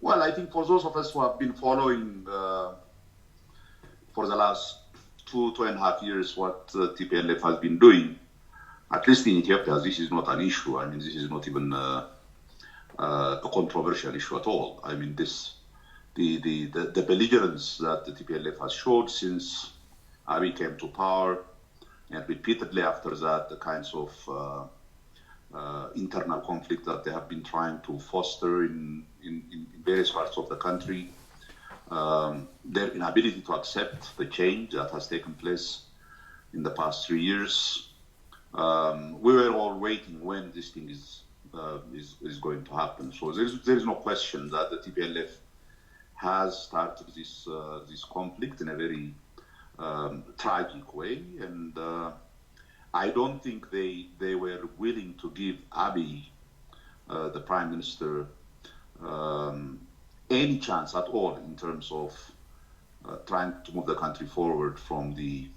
Well, I think for those of us who have been following for the last 2.5 years what TPLF has been doing, at least in Ethiopia, this is not an issue. I mean, this is not even a controversial issue at all. I mean, the belligerence that the TPLF has showed since Abiy came to power, and repeatedly after that, the kinds of internal conflict that they have been trying to foster in various parts of the country, their inability to accept the change that has taken place in the past 3 years. We were all waiting when this thing is going to happen. So there is no question that the TPLF has started this conflict in a very tragic way, and I don't think they were willing to give Abiy, the Prime Minister, any chance at all in terms of trying to move the country forward from the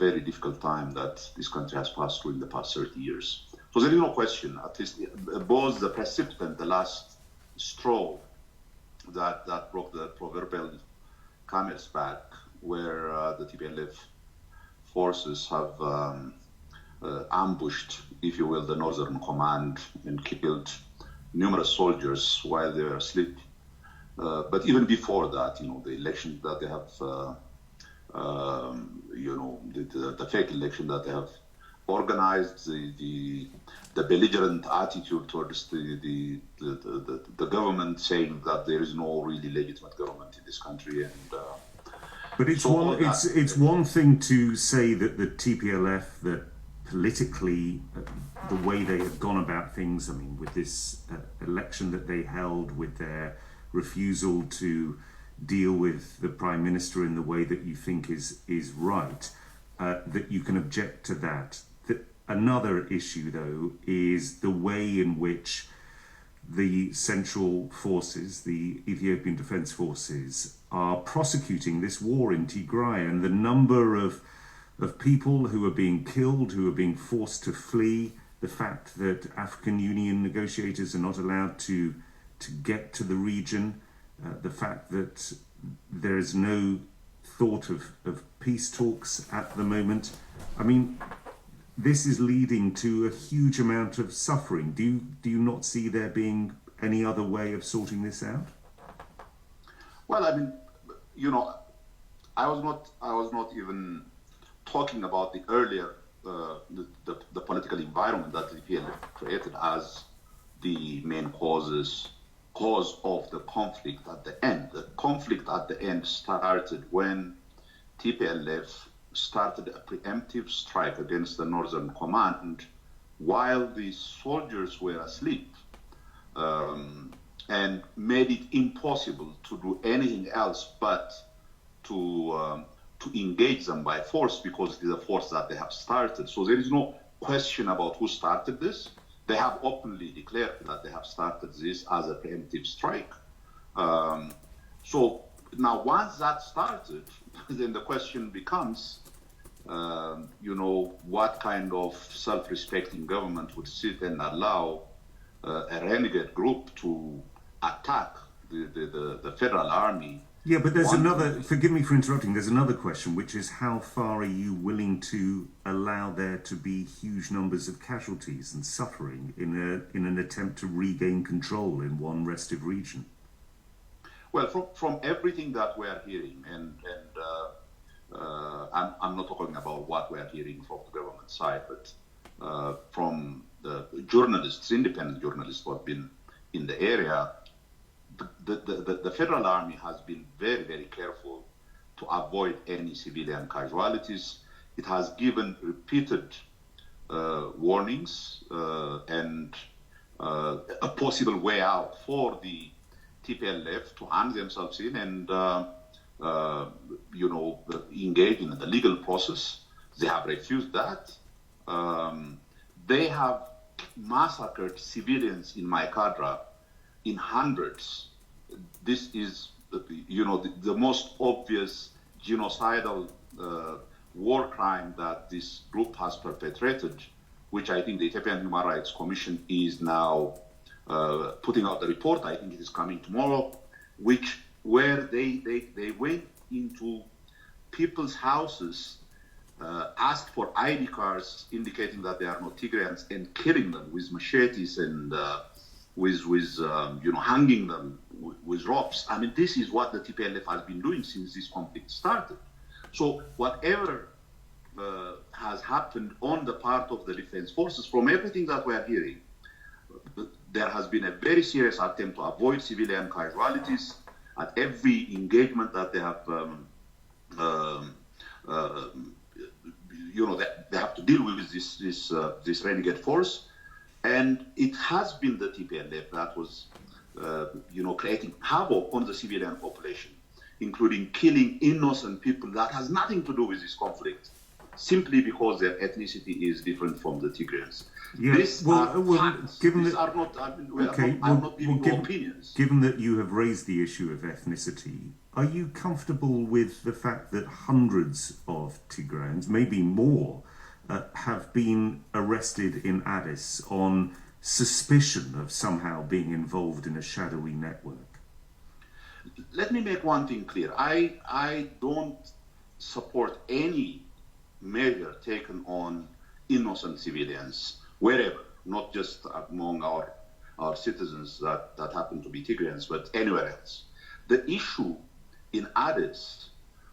very difficult time that this country has passed through in the past 30 years. So there is no question, at least both the precipitant, the last straw that broke the proverbial camel's back, where the TPLF forces have ambushed, if you will, the Northern Command and killed numerous soldiers while they were asleep. But even before that, the election that they have, the fake election that they have organized, the belligerent attitude towards the government, saying that there is no really legitimate government in this country, and but it's one thing to say that the TPLF, that politically, the way they have gone about things, I mean, with this election that they held, with their refusal to deal with the Prime Minister in the way that you think is right, that you can object to that. Another issue, though, is the way in which the central forces, the Ethiopian Defence Forces, are prosecuting this war in Tigray, and the number of people who are being killed, who are being forced to flee, the fact that African Union negotiators are not allowed to get to the region, the fact that there is no thought of peace talks at the moment. I mean, this is leading to a huge amount of suffering. Do you not see there being any other way of sorting this out? Well, I mean, I was not even talking about the earlier the political environment that the TPLF created as the main cause of the conflict at the end. The conflict at the end started when TPLF started a preemptive strike against the Northern Command while the soldiers were asleep, and made it impossible to do anything else but to engage them by force, because it is a force that they have started. So there is no question about who started this. They have openly declared that they have started this as a preemptive strike. So now once that started, then the question becomes, what kind of self-respecting government would sit and allow a renegade group to attack the federal army? Yeah, but there's another, forgive me for interrupting, there's another question, which is how far are you willing to allow there to be huge numbers of casualties and suffering in an attempt to regain control in one restive region? Well, from everything that we are hearing, and I'm not talking about what we are hearing from the government side, but from the journalists, independent journalists who have been in the area, the federal army has been very, very careful to avoid any civilian casualties. It has given repeated warnings and a possible way out for the TPLF to hand themselves in and engage in the legal process. They have refused that. They have massacred civilians in Maikadra in hundreds. This is, the most obvious genocidal war crime that this group has perpetrated, which I think the Ethiopian Human Rights Commission is now putting out the report. I think it is coming tomorrow, where they went into people's houses, asked for ID cards indicating that they are not Tigrayans, and killing them with machetes and hanging them with ropes. I mean, this is what the TPLF has been doing since this conflict started. So whatever has happened on the part of the defense forces, from everything that we are hearing, there has been a very serious attempt to avoid civilian casualties at every engagement that they have. They have to deal with this renegade force, and it has been the TPLF that was, creating havoc on the civilian population, including killing innocent people that has nothing to do with this conflict, simply because their ethnicity is different from the Tigrayans. Yeah. These are facts. These are not. I'm not giving opinions. Given that you have raised the issue of ethnicity, are you comfortable with the fact that hundreds of Tigrayans, maybe more, have been arrested in Addis on suspicion of somehow being involved in a shadowy network? Let me make one thing clear. I don't support any measure taken on innocent civilians, wherever, not just among our citizens that happen to be Tigrayans, but anywhere else. The issue in Addis,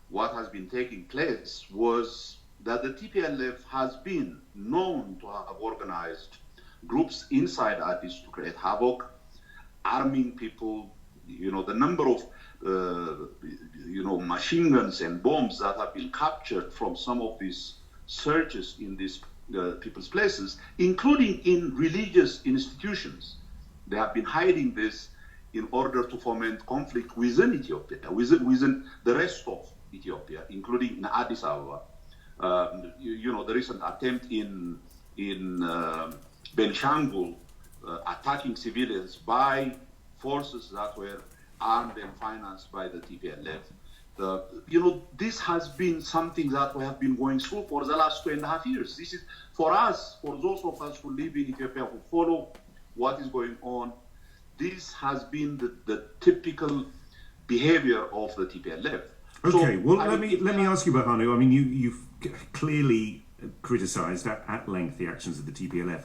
what has been taking place was that the TPLF has been known to have organized groups inside Addis to create havoc, arming people. The number of machine guns and bombs that have been captured from some of these searches in these people's places, including in religious institutions. They have been hiding this in order to foment conflict within Ethiopia, within the rest of Ethiopia, including in Addis Ababa. The recent attempt in Benishangul, attacking civilians by forces that were armed and financed by the TPLF. This has been something that we have been going through for the last 2.5 years. This is, for us, for those of us who live in Ethiopia, who follow what is going on, this has been the typical behavior of the TPLF. Okay, let me ask you, Brhanu. I mean, you've clearly criticised at length the actions of the TPLF.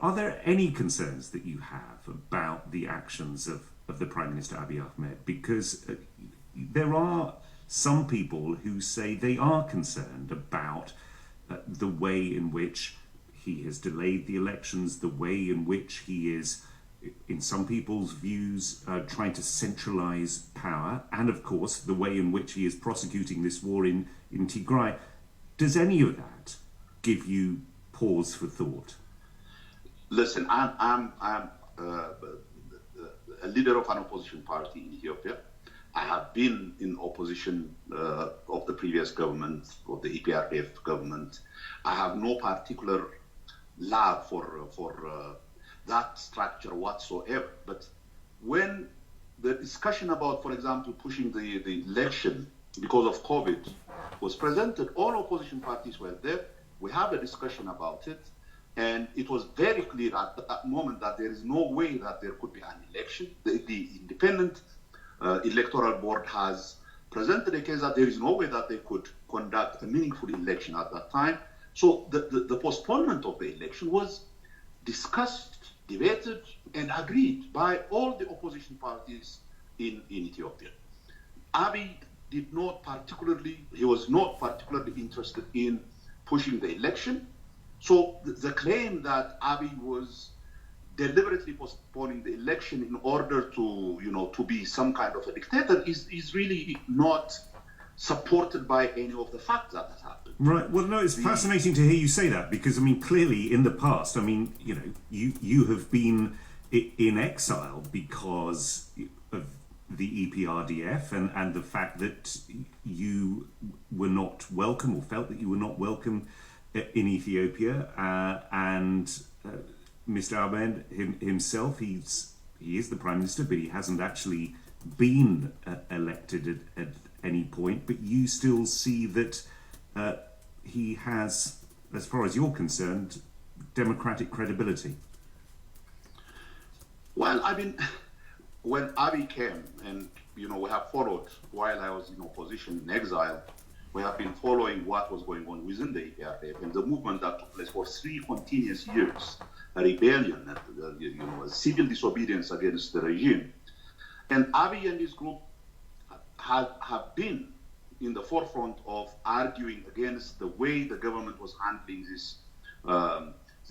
Are there any concerns that you have about the actions of the Prime Minister Abiy Ahmed? Because there are some people who say they are concerned about the way in which he has delayed the elections, the way in which he is, in some people's views, trying to centralise power, and of course the way in which he is prosecuting this war in Tigray. Does any of that give you pause for thought? Listen, I'm a leader of an opposition party in Ethiopia. I have been in opposition of the previous government, of the EPRDF government. I have no particular love for that structure whatsoever. But when the discussion about, for example, pushing the election because of COVID was presented, all opposition parties were there. We had a discussion about it. And it was very clear at that moment that there is no way that there could be an election. The independent electoral board has presented a case that there is no way that they could conduct a meaningful election at that time. So the postponement of the election was discussed, debated, and agreed by all the opposition parties in Ethiopia. Abiy was not particularly interested in pushing the election. So the claim that Abiy was deliberately postponing the election in order to be some kind of a dictator is really not supported by any of the facts that has happened. Right. Well, no, it's fascinating to hear you say that, because, I mean, clearly in the past, I mean, you have been in exile because of the EPRDF and the fact that you were not welcome, or felt that you were not welcome in Ethiopia, and Mr. Ahmed himself, he is the Prime Minister, but he hasn't actually been elected at any point. But you still see that he has, as far as you're concerned, democratic credibility. Well, I mean, when Abiy came, and we have followed while I was in opposition in exile, we have been following what was going on within the EPRDF and the movement that took place for 3 continuous years, a rebellion, a civil disobedience against the regime. And Abiy and his group have been in the forefront of arguing against the way the government was handling this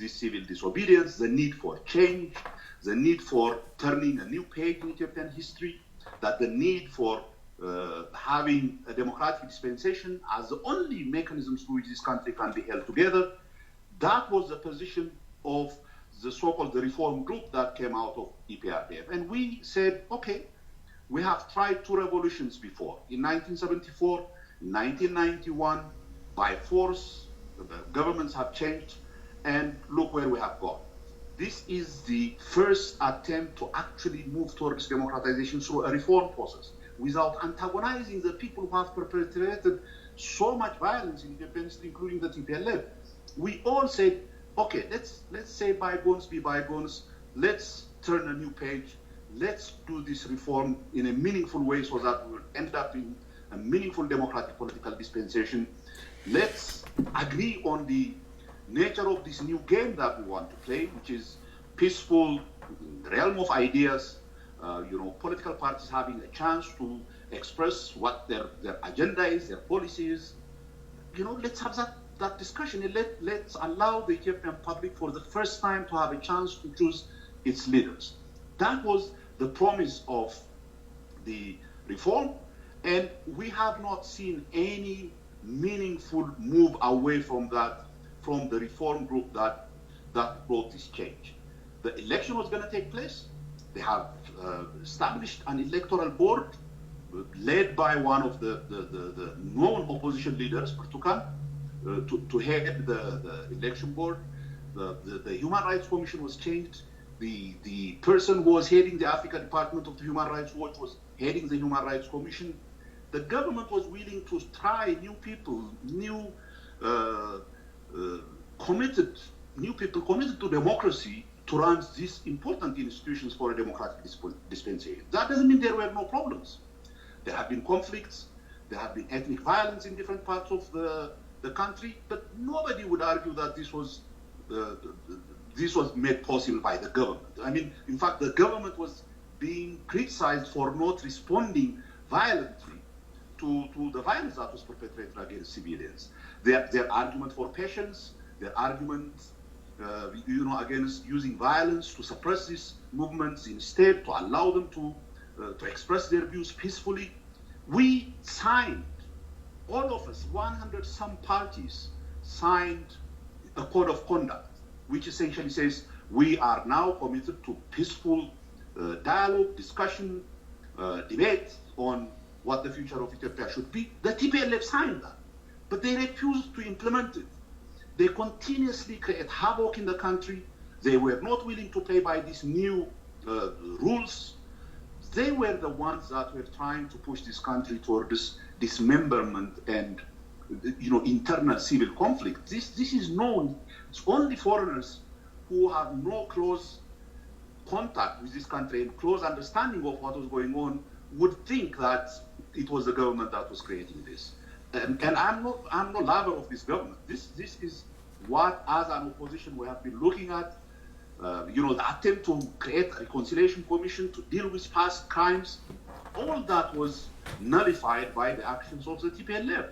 civil disobedience, the need for change, the need for turning a new page in Ethiopian history, that the need for having a democratic dispensation as the only mechanism through which this country can be held together. That was the position of the so-called the reform group that came out of EPRDF. And we said, okay, we have tried 2 revolutions before. In 1974, in 1991, by force, the governments have changed, and look where we have gone. This is the first attempt to actually move towards democratization through a reform process without antagonizing the people who have perpetrated so much violence in Ethiopian history, including the TPLF. We all said, okay, let's say bygones be bygones, let's turn a new page, let's do this reform in a meaningful way so that we will end up in a meaningful democratic political dispensation. Let's agree on the nature of this new game that we want to play, which is peaceful, in the realm of ideas, political parties having a chance to express what their agenda is, their policies. Let's have that discussion, and let's allow the Ethiopian public for the first time to have a chance to choose its leaders. That was the promise of the reform, and we have not seen any meaningful move away from that, from the reform group that brought this change. The election was going to take place. They have established an electoral board led by one of the known opposition leaders, Portugal, to head the election board. The Human Rights Commission was changed. The person who was heading the Africa Department of the Human Rights Watch was heading the Human Rights Commission. The government was willing to try new people, new people committed to democracy to run these important institutions for a democratic dispensation. That doesn't mean there were no problems. There have been conflicts, there have been ethnic violence in different parts of the country, but nobody would argue that this was made possible by the government. I mean, in fact, the government was being criticized for not responding violently to the violence that was perpetrated against civilians. Their argument for patience, their argument against using violence to suppress these movements, instead to allow them to express their views peacefully. We signed, all of us, 100 some parties signed a code of conduct, which essentially says we are now committed to peaceful dialogue, discussion, debate on what the future of Ethiopia should be. The TPLF signed that, but they refused to implement it. They continuously create havoc in the country. They were not willing to play by these new rules. They were the ones that were trying to push this country toward this dismemberment and internal civil conflict. This is known. It's only foreigners who have no close contact with this country and close understanding of what was going on would think that it was the government that was creating this. And I'm no lover of this government. This is what, as an opposition, we have been looking at. The attempt to create a reconciliation commission to deal with past crimes. All that was nullified by the actions of the TPLF.